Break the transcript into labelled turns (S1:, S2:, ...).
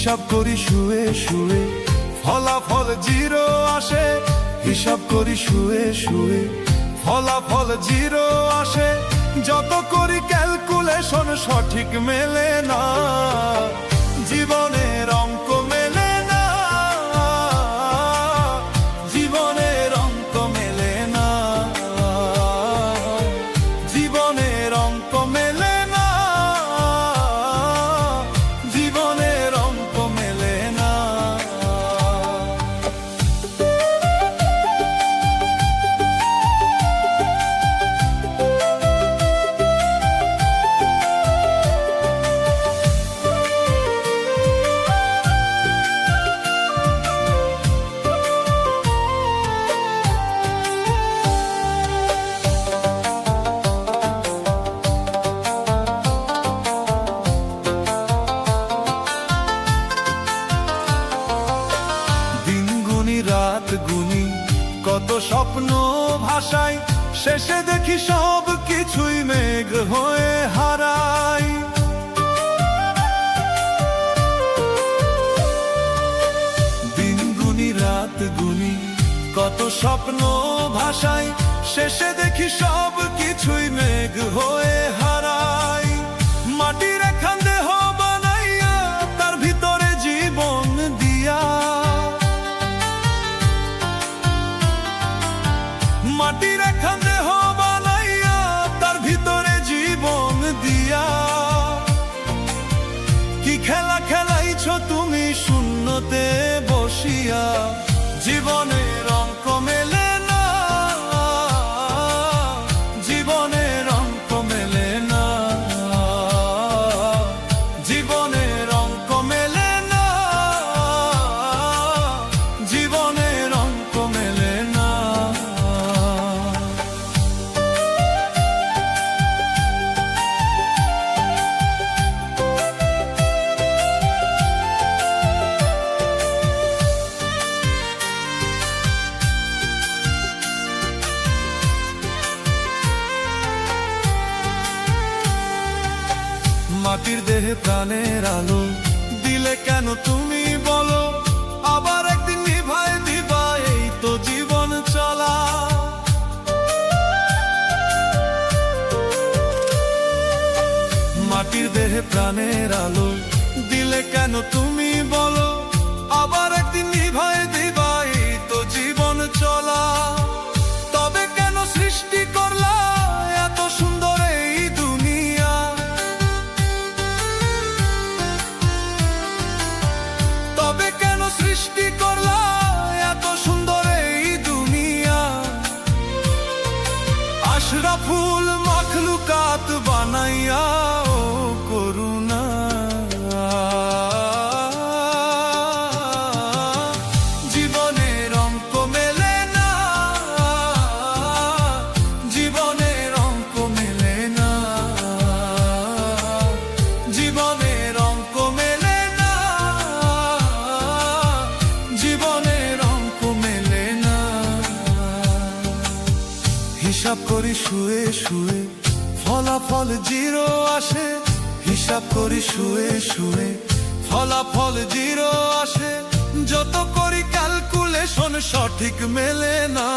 S1: হিসাব করি শুয়ে শুয়ে, ফলাফল জিরো আসে। হিসাব করি শুয়ে শুয়ে, ফলাফল জিরো আসে। যত করি ক্যালকুলেশন সঠিক মেলে না, জীবনের অঙ্ক মেলে না, জীবনের অঙ্ক মেলে না, জীবনের অঙ্ক মেলে না, জীবনের অঙ্ক মেলে না। রাত গুনি কত স্বপ্ন ভাষায়, শেষে দেখি সব কিছুই মেঘ হয়ে হারায়। দিন গুনি রাত গুনি কত স্বপ্ন ভাষায়, শেষে দেখি সব কিছুই মেঘ হয়ে হারায়। মাটির এখান দেহ বানাইয়া তার ভিতরে জীবন দিয়া, মাটির এখান দেহ বানাইয়া তার ভিতরে জীবন দিয়া। কি খেলা খেলাইছ তুমি শূন্যতে বসিয়া, জীবনের অঙ্ক মেলে না, জীবনের অঙ্ক মেলে না, জীবনের অঙ্ক মেলে না, জীবনের অঙ্ক মেলে না। মাটির দেহে প্রাণের আলো দিলে কেন তুমি বলো, আবার একদিন নিভায় দিবা, এই তো জীবন চলা। মাটির দেহে প্রাণের আলো দিলে কেন তুমি বলো, আবার একদিন নিভায় দিবা, এই তো জীবন চলা। তবে কেন সৃষ্টি করলা এত সুন্দর এই দুনিয়া, তবে কেন সৃষ্টি করলা এত সুন্দর এই দুনিয়া। আশরাফুল মাখলুকাত বানাইয়া ও করুণা, জীবনের অঙ্ক মেলে না, জীবনের অঙ্ক মেলে না, জীবনের অঙ্ক মেলে না, জীবনের অঙ্ক মেলে না। হিসাব করি শুয়ে শুয়ে, ফলাফল জিরো আসে। হিসাব করি শুয়ে শুয়ে, ফলাফল জিরো আসে। যত করি ক্যালকুলেশন সঠিক মেলে না।